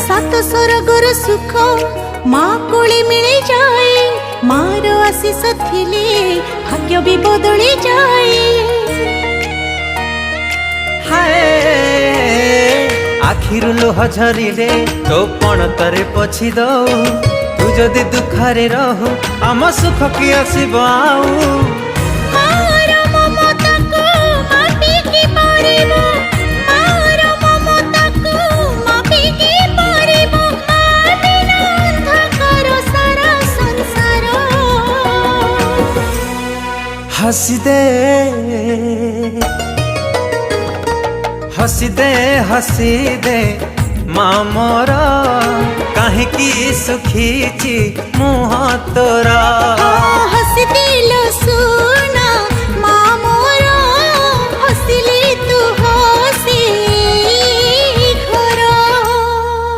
सात स्वर्गर सुख माँ कोले मिले जाए मार आशीष थिले भाग्य भी बदली जाए। हाय आखिरु लुह झरिले तो पण तरे पछी दऊ तू जदि दुखरे रहू आम सुख कि आसीब आऊ। हसी दे हसी दे हसी दे माँ मोर कहीं सुखी मुँह तोरा।